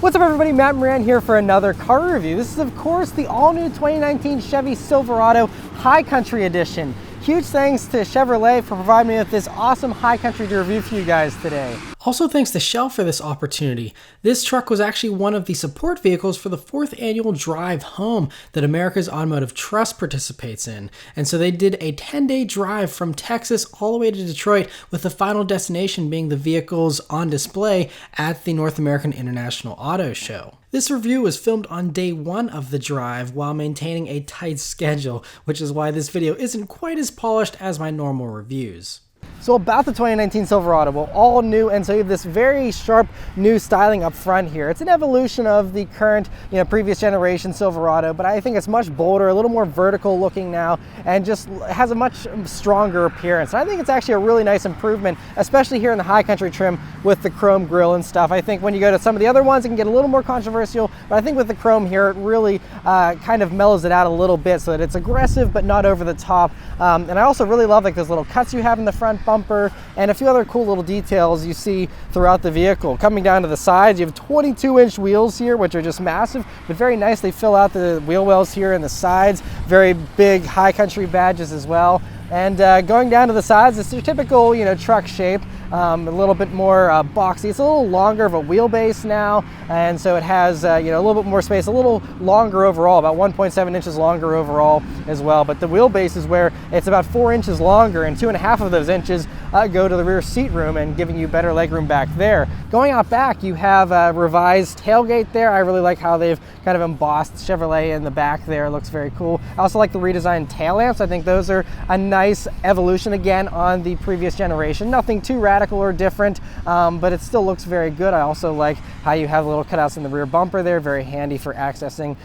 What's up everybody, Matt and Maran here for another car review. This is of course the all-new 2019 Chevy Silverado High Country Edition. Huge thanks to Chevrolet for providing me with this awesome High Country to review for you guys today. Also thanks to Shell for this opportunity. This truck was actually one of the support vehicles for the 4th annual Drive Home that America's Automotive Trust participates in. And so they did a 10-day drive from Texas all the way to Detroit, with the final destination being the vehicles on display at the North American International Auto Show. This review was filmed on day 1 of the drive while maintaining a tight schedule, which is why this video isn't quite as polished as my normal reviews. So about the 2019 Silverado, well, all new, and so you have this very sharp new styling up front here. It's an evolution of the current, previous generation Silverado, but I think it's much bolder, a little more vertical looking now, and just has a much stronger appearance. And I think it's actually a really nice improvement, especially here in the High Country trim with the chrome grille and stuff. I think when you go to some of the other ones, it can get a little more controversial, but I think with the chrome here, it really kind of mellows it out a little bit so that it's aggressive but not over the top. And I also really love like those little cuts you have in the front bumper and a few other cool little details you see throughout the vehicle. Coming down to the sides, you have 22-inch wheels here, which are just massive, but very nicely fill out the wheel wells here in the sides. Very big High Country badges as well. And going down to the sides, it's your typical, truck shape. A little bit more boxy. It's a little longer of a wheelbase now, and so it has a little bit more space, a little longer overall, about 1.7 inches longer overall as well. But the wheelbase is where it's about 4 inches longer, and 2.5 of those inches go to the rear seat room and giving you better legroom back there. Going out back, you have a revised tailgate there. I really like how they've kind of embossed Chevrolet in the back there. It looks very cool. I also like the redesigned tail lamps. I think those are a nice evolution again on the previous generation. Nothing too radical or different, but it still looks very good. I also like how you have little cutouts in the rear bumper there, very handy for accessing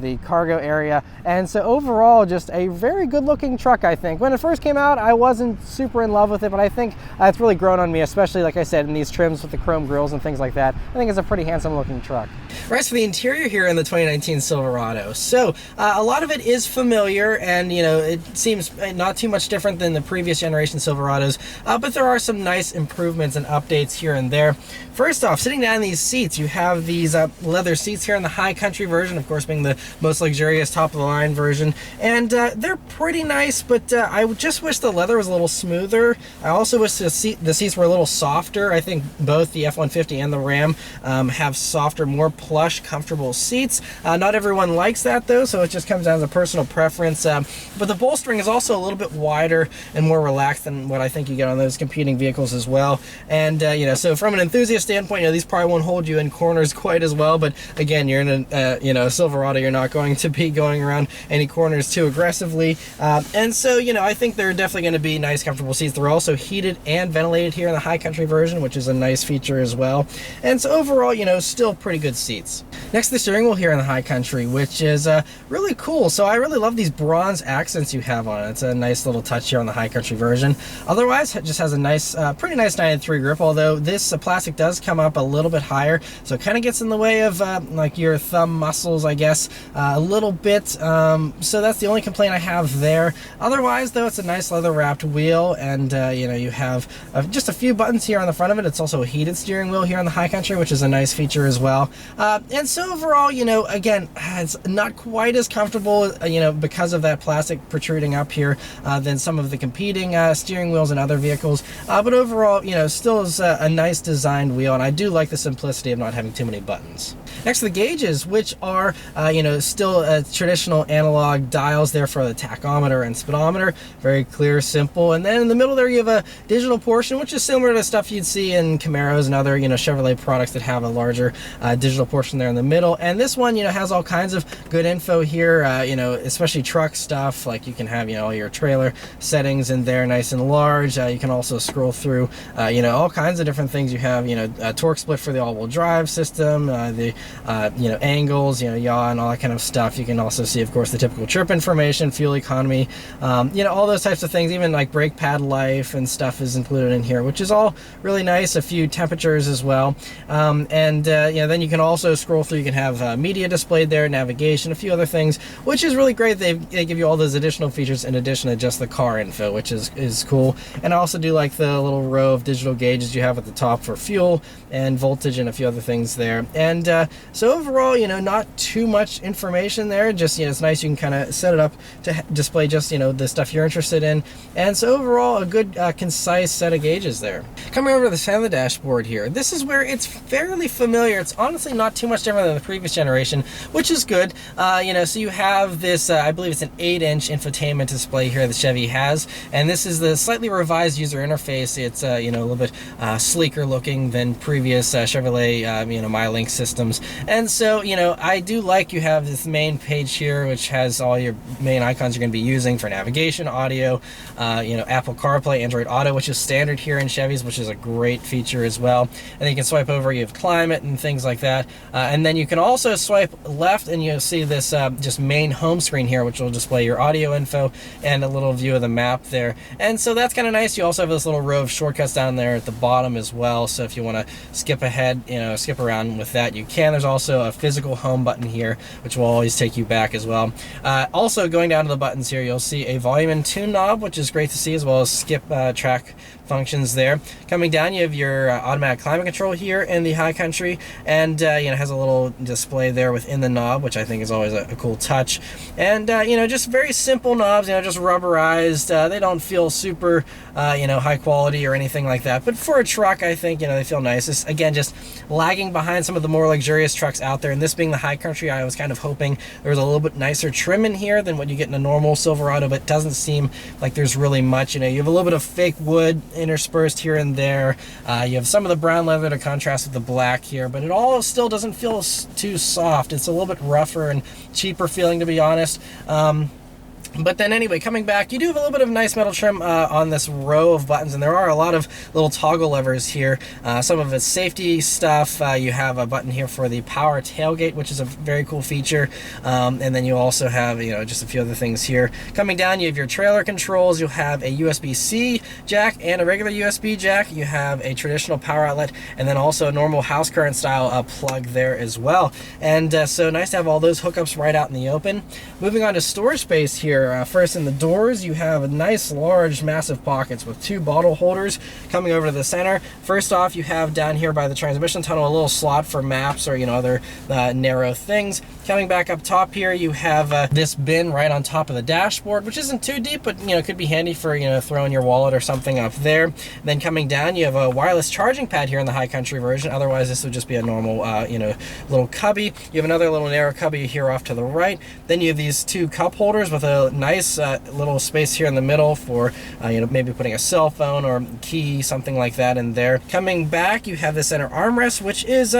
the cargo area. And so overall, just a very good looking truck, I think. When it first came out, I wasn't super in love with it, but I think it's really grown on me, especially like I said, in these trims with the chrome grills and things like that. I think it's a pretty handsome looking truck. Right, so the interior here in the 2019 Silverado. So a lot of it is familiar, and it seems not too much different than the previous generation Silverados, but there are some nice improvements and updates here and there. First off, sitting down in these seats, you have these leather seats here in the High Country version, of course being the most luxurious top-of-the-line version, and they're pretty nice, but I just wish the leather was a little smoother. I also wish the seats were a little softer. I think both the F-150 and the Ram have softer, more plush, comfortable seats. Not everyone likes that though, so it just comes down to personal preference. But the bolstering is also a little bit wider and more relaxed than what I think you get on those competing vehicles as well. And so from an enthusiast standpoint, these probably won't hold you in corners quite as well. But again, you're in a Silverado, you're not going to be going around any corners too aggressively. And so I think they're definitely going to be nice, comfortable seats. They're also heated and ventilated here in the High Country version, which is a nice feature as well. And so overall, still pretty good seats. Next, the steering wheel here in the High Country, which is really cool. So I really love these bronze accents you have on it. It's a nice little touch here on the High Country version. Otherwise, it just has a nice, pretty nice 993 grip, although this plastic does come up a little bit higher, so it kind of gets in the way of like your thumb muscles, I guess, a little bit. So that's the only complaint I have there. Otherwise, though, it's a nice leather-wrapped wheel, and you have just a few buttons here on the front of it. It's also a heated steering wheel here on the High Country, which is a nice feature as well. And so overall, again, it's not quite as comfortable, because of that plastic protruding up here than some of the competing steering wheels and other vehicles. But overall, still is a nice designed wheel, and I do like the simplicity of not having too many buttons. Next, the gauges, which are, still traditional analog dials there for the tachometer and speedometer. Very clear, simple. And then in the middle there, you have a digital portion, which is similar to stuff you'd see in Camaros and other, Chevrolet products that have a larger digital portion there in the middle. And this one, has all kinds of good info here, especially truck stuff. Like you can have, all your trailer settings in there nice and large. You can also scroll through you know, all kinds of different things. You have, you know, a torque split for the all-wheel drive system, the you know, angles, you know, yaw and all that kind of stuff. You can also see, of course, the typical trip information, fuel economy, you know, all those types of things. Even like brake pad life and stuff is included in here, which is all really nice. A few temperatures as well, and you know, then you can also scroll through. You can have media displayed there, navigation, a few other things, which is really great. They give you all those additional features in addition to just the car info, which is cool. And I also do like the little row of digital gauges you have at the top for fuel and voltage and a few other things there. And so overall, you know, not too much information there. Just, you know, it's nice. You can kind of set it up to display just, you know, the stuff you're interested in. And so overall, a good concise set of gauges there. Coming over to the side of the dashboard here, this is where it's fairly familiar. It's honestly not too much different than the previous generation, which is good. You know, so you have this, I believe it's an 8-inch infotainment display here that Chevy has, and this is the slightly revised user interface. It's you know, a little bit sleeker looking than previous Chevrolet you know, MyLink systems. And so, you know, I do like you have this main page here, which has all your main icons you're going to be using for navigation, audio, you know, Apple CarPlay, Android Auto, which is standard here in Chevys, which is a great feature as well. And then you can swipe over, you have climate and things like that. And then you can also swipe left and you'll see this just main home screen here, which will display your audio info and a little view of the map there. And so that's kind of nice. You also have this little row of shortcuts down there at the bottom as well. So if you want to skip ahead, you know, skip around with that, you can. There's also a physical home button here, which will always take you back as well. Also going down to the buttons here, you'll see a volume and tune knob, which is great to see, as well as skip track functions there. Coming down, you have your automatic climate control here in the High Country, and you know, has a little display there within the knob, which I think is always a cool touch. And you know, just very simple knobs, you know, just rubberized. They don't feel super you know, high quality or anything like that, but for a truck, I think, you know, they feel nice. This, again, just lagging behind some of the more luxurious trucks out there, and this being the High Country, I was kind of hoping there was a little bit nicer trim in here than what you get in a normal Silverado, but it doesn't seem like there's really much. You know, you have a little bit of fake wood interspersed here and there. You have some of the brown leather to contrast with the black here, but it all still doesn't feel too soft. It's a little bit rougher and cheaper feeling, to be honest. But then anyway, coming back, you do have a little bit of nice metal trim on this row of buttons, and there are a lot of little toggle levers here. Some of it's safety stuff. You have a button here for the power tailgate, which is a very cool feature. And then you also have, you know, just a few other things here. Coming down, you have your trailer controls. You'll have a USB-C jack and a regular USB jack. You have a traditional power outlet, and then also a normal house current style plug there as well. And so nice to have all those hookups right out in the open. Moving on to storage space here. First, in the doors, you have a nice, large, massive pockets with 2 bottle holders coming over to the center. First off, you have down here by the transmission tunnel a little slot for maps or, you know, other narrow things. Coming back up top here, you have this bin right on top of the dashboard, which isn't too deep, but, you know, could be handy for, you know, throwing your wallet or something up there. Then coming down, you have a wireless charging pad here in the High Country version. Otherwise, this would just be a normal, you know, little cubby. You have another little narrow cubby here off to the right. Then you have these 2 cup holders with a nice little space here in the middle for you know, maybe putting a cell phone or key, something like that in there. Coming back, you have the center armrest, which is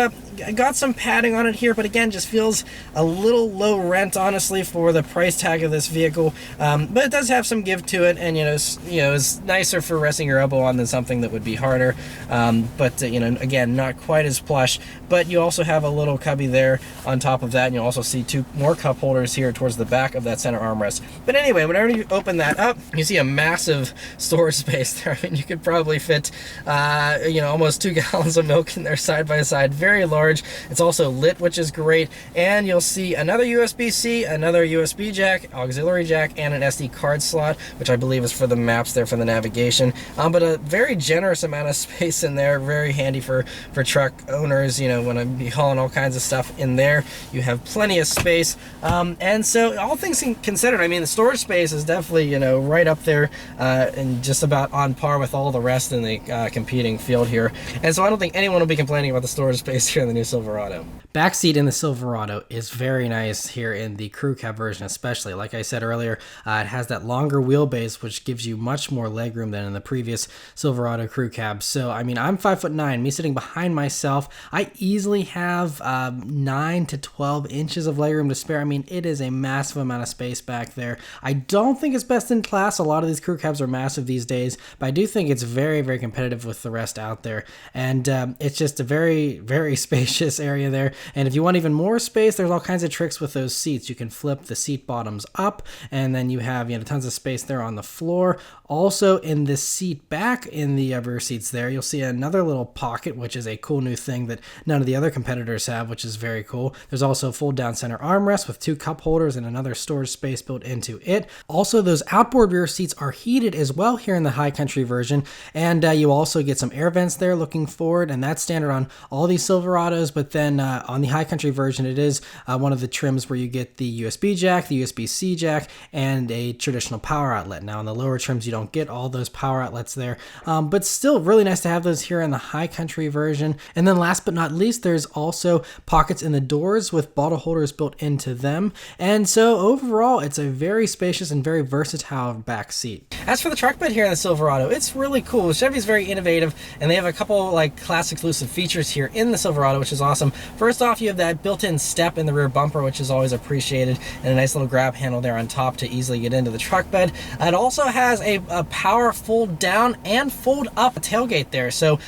got some padding on it here, but again, just feels a little low rent, honestly, for the price tag of this vehicle. But it does have some give to it, and you know, it's nicer for resting your elbow on than something that would be harder. But you know, again, not quite as plush. But you also have a little cubby there on top of that, and you'll also see 2 more cup holders here towards the back of that center armrest. But anyway, whenever you open that up, you see a massive storage space there. I mean, you could probably fit, you know, almost 2 gallons of milk in there side by side. Very large. It's also lit, which is great. And you'll see another USB-C, another USB jack, auxiliary jack, and an SD card slot, which I believe is for the maps there for the navigation. But a very generous amount of space in there. Very handy for truck owners, you know, when I'm hauling all kinds of stuff in there. You have plenty of space. And so all things considered, I mean, the storage space is definitely, you know, right up there and just about on par with all the rest in the competing field here. And so I don't think anyone will be complaining about the storage space here in the new Silverado. Backseat in the Silverado is very nice here in the crew cab version, especially. Like I said earlier, it has that longer wheelbase, which gives you much more legroom than in the previous Silverado crew cab. So, I mean, I'm 5'9", me sitting behind myself, I easily have 9 to 12 inches of legroom to spare. I mean, it is a massive amount of space back there. I don't think it's best in class. A lot of these crew cabs are massive these days, but I do think it's very, very competitive with the rest out there. And it's just a very, very spacious area there. And if you want even more space, there's all kinds of tricks with those seats. You can flip the seat bottoms up, and then you have tons of space there on the floor. Also, in the seat back in the rear seats there, you'll see another little pocket, which is a cool new thing that none of the other competitors have, which is very cool. There's also a fold down center armrest with 2 cup holders and another storage space built into it. Also, those outboard rear seats are heated as well here in the High Country version, and you also get some air vents there looking forward, and that's standard on all these Silverados. But then on the High Country version, it is one of the trims where you get the USB jack, the USB-C jack, and a traditional power outlet. Now, in the lower trims, you don't get all those power outlets there, but still really nice to have those here in the High Country version. And then last but not least, there's also pockets in the doors with bottle holders built into them. And so overall, it's a very spacious and very versatile back seat. As for the truck bed here in the Silverado, it's really cool. Chevy's very innovative, and they have a couple class exclusive features here in the Silverado, which is awesome. First off, you have that built-in step in the rear bumper, which is always appreciated, and a nice little grab handle there on top to easily get into the truck bed. It also has a power fold down and fold up tailgate there, so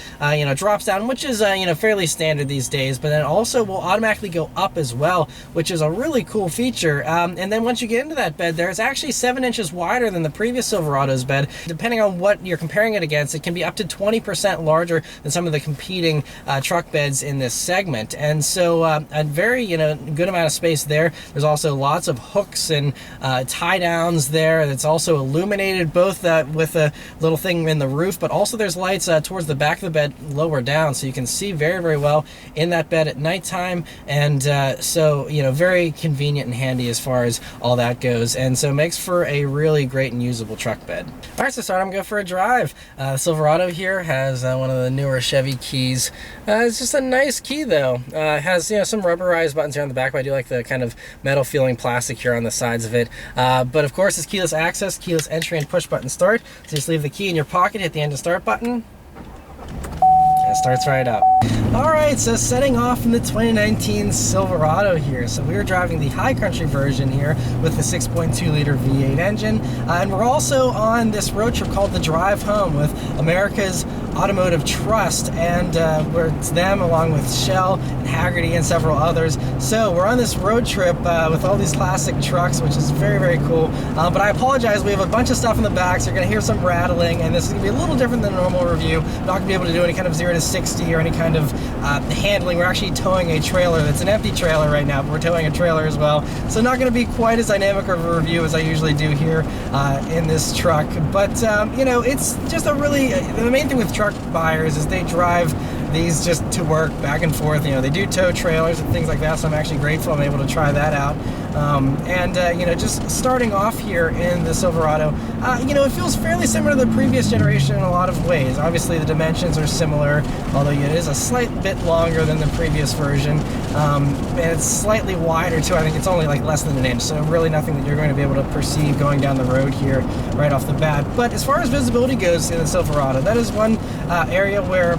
drops down, which is fairly standard these days, but then also will automatically go up as well, which is a really cool feature. And then once you get into that bed there, it's actually 7 inches wider than the previous Silverado's bed. Depending on what you're comparing it against, it can be up to 20% larger than some of the competing truck beds in this segment. And so a very good amount of space there. There's also lots of hooks and tie downs there. That's also illuminated both with a little thing in the roof, but also there's lights towards the back of the bed lower down, so you can see very, very well in that bed at nighttime. And so very convenient and handy as far as all that goes, and so makes for a really great and usable truck bed. All right, so start. I'm going to go for a drive. Silverado here has one of the newer Chevy keys. It's just a nice key though. It has some rubberized buttons here on the back, but I do like the kind of metal feeling plastic here on the sides of it. But of course, it's keyless access, keyless entry, and push button start. So just leave the key in your pocket, hit the end to start button, and it starts right up. All right, so setting off in the 2019 Silverado here. So we were driving the High Country version here with the 6.2 liter V8 engine. And we're also on this road trip called the Drive Home with America's Automotive Trust, and where it's them along with Shell and Haggerty and several others. So we're on this road trip with all these classic trucks, which is very, very cool. But I apologize, we have a bunch of stuff in the back, so you're gonna hear some rattling, and this is gonna be a little different than a normal review. I'm not gonna be able to do any kind of 0 to 60 or any kind of handling. We're actually towing a trailer that's an empty trailer right now, but we're towing a trailer as well. So not gonna be quite as dynamic of a review as I usually do here in this truck. But it's just a really, the main thing with truck buyers is they drive these just to work back and forth. They do tow trailers and things like that, so I'm actually grateful I'm able to try that out. Just starting off here in the Silverado, it feels fairly similar to the previous generation in a lot of ways. Obviously the dimensions are similar, although it is a slight bit longer than the previous version, and it's slightly wider too. I think it's only less than an inch, so really nothing that you're going to be able to perceive going down the road here right off the bat. But as far as visibility goes in the Silverado, that is one area where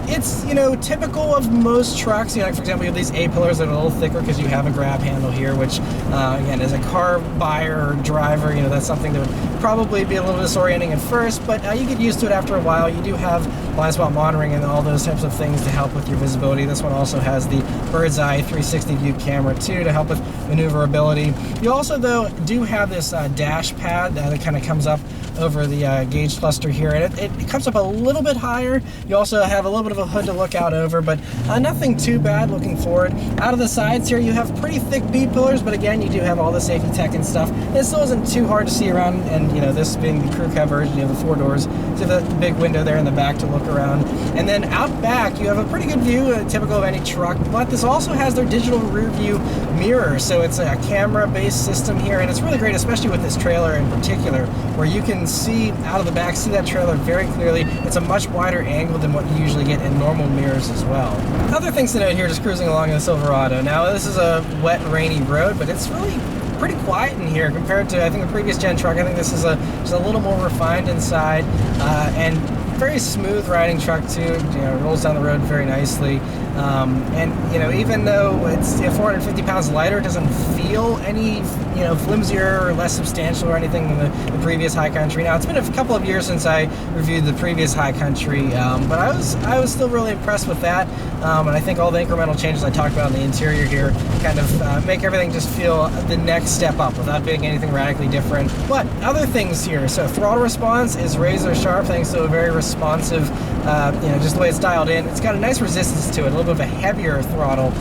it's typical of most trucks. For example, you have these A-pillars that are a little thicker because you have a grab handle here, which again, as a car buyer or driver, that's something that would probably be a little disorienting at first, but you get used to it after a while. You do have blind spot monitoring and all those types of things to help with your visibility. This one also has the bird's eye 360 view camera too to help with maneuverability. You also though do have this dash pad that kind of comes up over the gauge cluster here, and it comes up a little bit higher. You also have a little bit of a hood to look out over, but nothing too bad looking forward. Out of the sides here, you have pretty thick B-pillars, but again, you do have all the safety tech and stuff. It still isn't too hard to see around, and this being the crew cab version, you have the 4 doors, so you have the big window there in the back to look around. And then out back, you have a pretty good view, typical of any truck, but this also has their digital rear view mirror, so it's a camera-based system here, and it's really great, especially with this trailer in particular, where you can see out of the back, see that trailer very clearly. It's a much wider angle than what you usually get in normal mirrors as well. Other things to note here, just cruising along in the Silverado. Now, this is a wet, rainy road, but it's really pretty quiet in here compared to, I think, the previous gen truck. I think this is just a little more refined inside, and very smooth riding truck too. It rolls down the road very nicely. And even though it's 450 pounds lighter, it doesn't feel any flimsier or less substantial or anything than the previous High Country. Now, it's been a couple of years since I reviewed the previous High Country, but I was still really impressed with that. And I think all the incremental changes I talked about in the interior here kind of make everything just feel the next step up without being anything radically different. But other things here, so throttle response is razor sharp thanks to a very responsive, just the way it's dialed in. It's got a nice resistance to it, a little bit of a heavier throttle,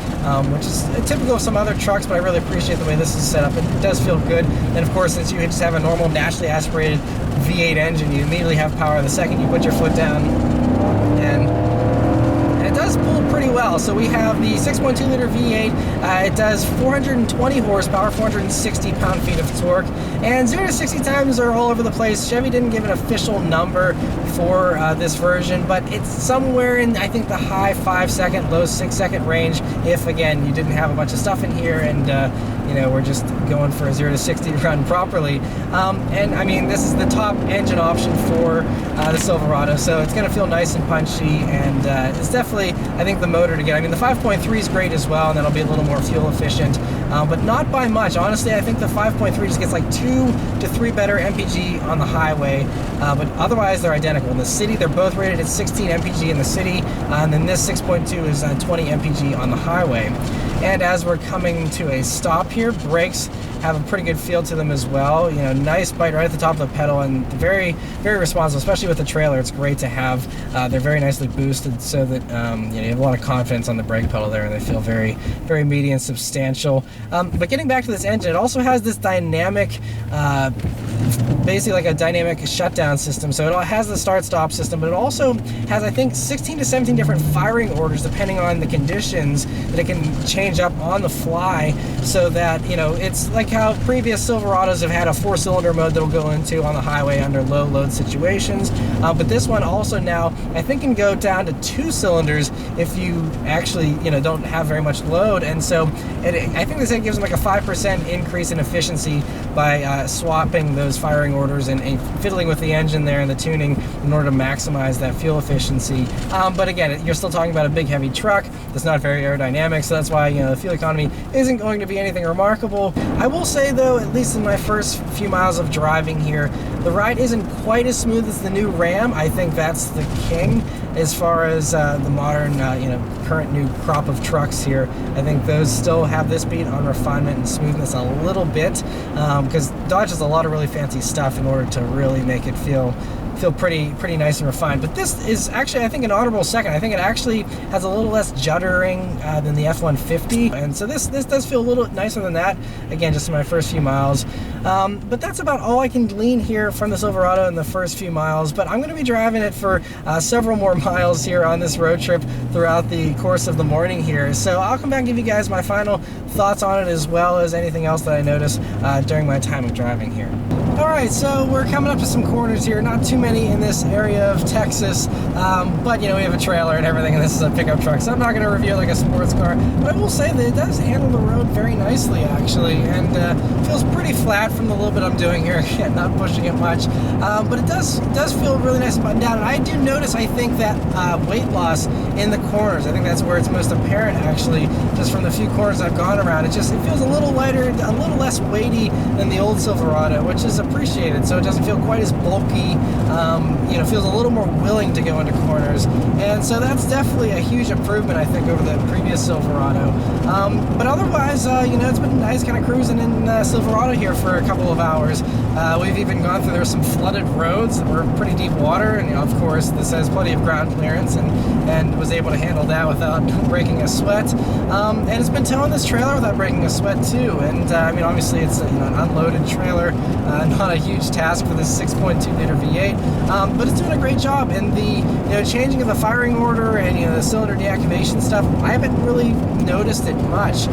which is typical of some other trucks, but I really appreciate the way this is set up. It does feel good. And of course, since you just have a normal naturally aspirated V8 engine, you immediately have power the second you put your foot down, and it does pull pretty well. So we have the 6.2 liter V8. It does 420 horsepower, 460 pound-feet of torque, and 0 to 60 times are all over the place. Chevy didn't give an official number for this version, but it's somewhere in, I think, the high 5-second, low 6-second range, if, again, you didn't have a bunch of stuff in here and we're just going for a 0 to 60 run properly. And I mean, this is the top engine option for the Silverado, so it's going to feel nice and punchy, and it's definitely, I think, the motor to get. I mean, the 5.3 is great as well, and that'll be a little more fuel efficient, but not by much. Honestly, I think the 5.3 just gets like 2 to 3 better MPG on the highway, but otherwise they're identical. In the city, they're both rated at 16 MPG in the city, and then this 6.2 is 20 MPG on the highway. And as we're coming to a stop here, brakes have a pretty good feel to them as well. Nice bite right at the top of the pedal, and very, very responsive, especially with the trailer. It's great to have. They're very nicely boosted so that you have a lot of confidence on the brake pedal there, and they feel very, very meaty and substantial. But getting back to this engine, it also has this dynamic, basically like a dynamic shutdown system. So it has the start-stop system, but it also has, I think, 16 to 17 different firing orders depending on the conditions that it can change up on the fly, so that it's like how previous Silverados have had a 4-cylinder mode that'll go into on the highway under low load situations, but this one also now I think can go down to 2 cylinders if you actually don't have very much load. And so I think this gives them like a 5% increase in efficiency by swapping those firing orders and fiddling with the engine there and the tuning in order to maximize that fuel efficiency. But again, you're still talking about a big heavy truck that's not very aerodynamic, so that's why the fuel economy isn't going to be anything remarkable. I will say though, at least in my first few miles of driving here, the ride isn't quite as smooth as the new Ram. I think that's the king as far as the modern, current new crop of trucks here. I think those still have this beat on refinement and smoothness a little bit, because Dodge has a lot of really fancy stuff in order to really make it feel pretty nice and refined. But this is actually, I think, an honorable second. I think it actually has a little less juddering than the F-150, and so this does feel a little nicer than that, again, just in my first few miles. But that's about all I can glean here from the Silverado in the first few miles, but I'm going to be driving it for several more miles here on this road trip throughout the course of the morning here. So I'll come back and give you guys my final thoughts on it, as well as anything else that I noticed during my time of driving here. Alright, so we're coming up to some corners here, not too many in this area of Texas, but we have a trailer and everything, and this is a pickup truck, so I'm not going to review it like a sports car, but I will say that it does handle the road very nicely, actually, and feels pretty flat from the little bit I'm doing here, again, not pushing it much, but it does feel really nice and buttoned down, and I do notice, I think, that weight loss in the corners. I think that's where it's most apparent, actually, just from the few corners I've gone around. It feels a little lighter, a little less weighty than the old Silverado, which is appreciated, so it doesn't feel quite as bulky, feels a little more willing to go into corners, and so that's definitely a huge improvement, I think, over the previous Silverado. But otherwise, it's been nice kind of cruising in Silverado here for a couple of hours. We've even gone through, there's some flooded roads that were pretty deep water, and of course this has plenty of ground clearance, and was able to handle that without breaking a sweat. And it's been towing this trailer without breaking a sweat too, and obviously it's an unloaded trailer, not a huge task for this 6.2 liter V8, but it's doing a great job. And the changing of the firing order and the cylinder deactivation stuff, I haven't really noticed it much.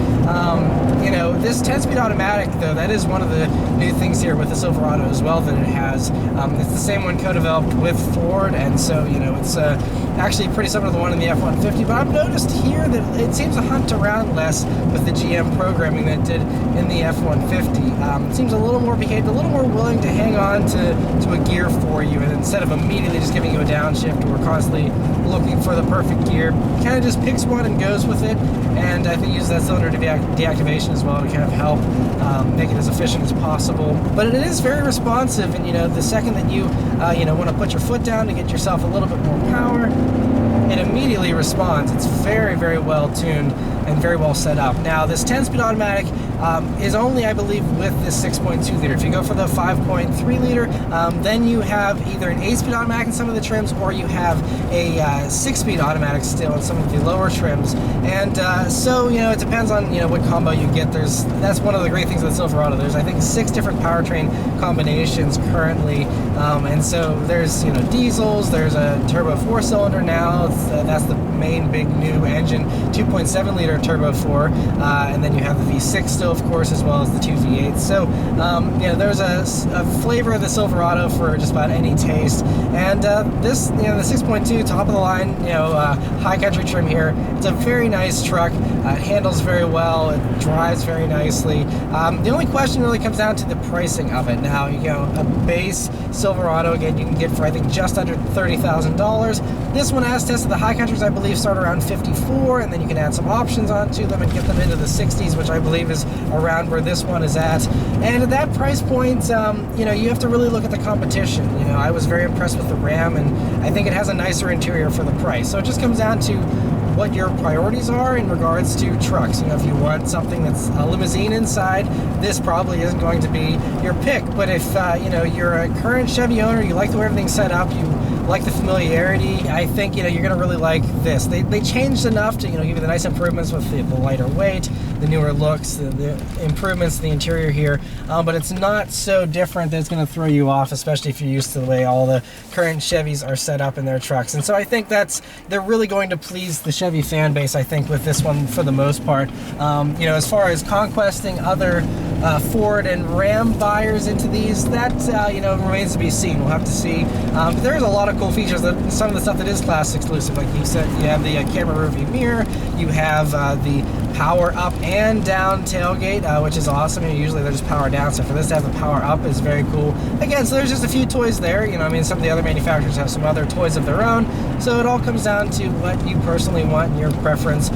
This 10-speed automatic, though, that is one of the new things here with the Silverado as well that it has. It's the same one co-developed with Ford, and so it's actually pretty similar to the one in the F-150, but I've noticed here that it seems to hunt around less with the GM programming that it did in the F-150. It seems a little more behaved, a little more willing to hang on to a gear for you, and instead of immediately just giving you a downshift who are constantly looking for the perfect gear, kind of just picks one and goes with it. And I think uses that cylinder deactivation as well to kind of help make it as efficient as possible. But it is very responsive, and the second that you want to put your foot down to get yourself a little bit more power, it immediately responds. It's very, very well tuned and very well set up. Now, this 10-speed automatic is only, I believe, with this 6.2 liter. If you go for the 5.3 liter, then you have either an 8-speed automatic in some of the trims, or you have a 6-speed automatic still in some of the lower trims. And so, it depends on what combo you get. That's one of the great things of the Silverado. There's, I think, 6 different powertrain combinations currently, and so there's diesels. There's a turbo 4-cylinder now. That's the main big new engine, 2.7 liter turbo 4, and then you have the V6 still, of course, as well as the 2 V8s. So there's a flavor of the Silverado for just about any taste. And this, the 6.2 top of the line, High Country trim here. It's a very nice truck. It handles very well. It drives very nicely. The only question really comes down to the pricing of it. Now, a base Silverado, again, you can get for, I think, just under $30,000. This one, as tested, the High Countries, I believe, start around 54, and then you can add some options onto them and get them into the 60s, which I believe is around where this one is at. And at that price point, you have to really look at the competition. I was very impressed with the Ram, and I think it has a nicer interior for the price. So it just comes down to what your priorities are in regards to trucks. If you want something that's a limousine inside, this probably isn't going to be your pick. But if you're a current Chevy owner, you like the way everything's set up, you like the familiarity, I think you're going to really like this. They changed enough to give you the nice improvements with the lighter weight, the newer looks, the improvements to the interior here, but it's not so different that it's going to throw you off, especially if you're used to the way all the current Chevys are set up in their trucks. And so I think they're really going to please the Chevy fan base, I think, with this one for the most part. As far as conquesting other Ford and Ram buyers into these, that remains to be seen. We'll have to see. But there's a lot of cool features. Some of the stuff that is class exclusive, like you said, you have the camera rearview mirror, you have the power up and down tailgate, which is awesome. Usually they're just power down, so for this to have the power up is very cool. Again, so there's just a few toys there. Some of the other manufacturers have some other toys of their own, so it all comes down to what you personally want and your preference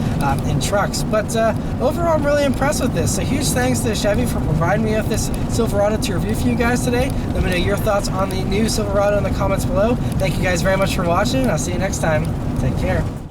in trucks. But overall, I'm really impressed with this. So huge thanks to Chevy for providing me with this Silverado to review for you guys today. Let me know your thoughts on the new Silverado in the comments below. Thank you guys very much for watching, and I'll see you next time. Take care.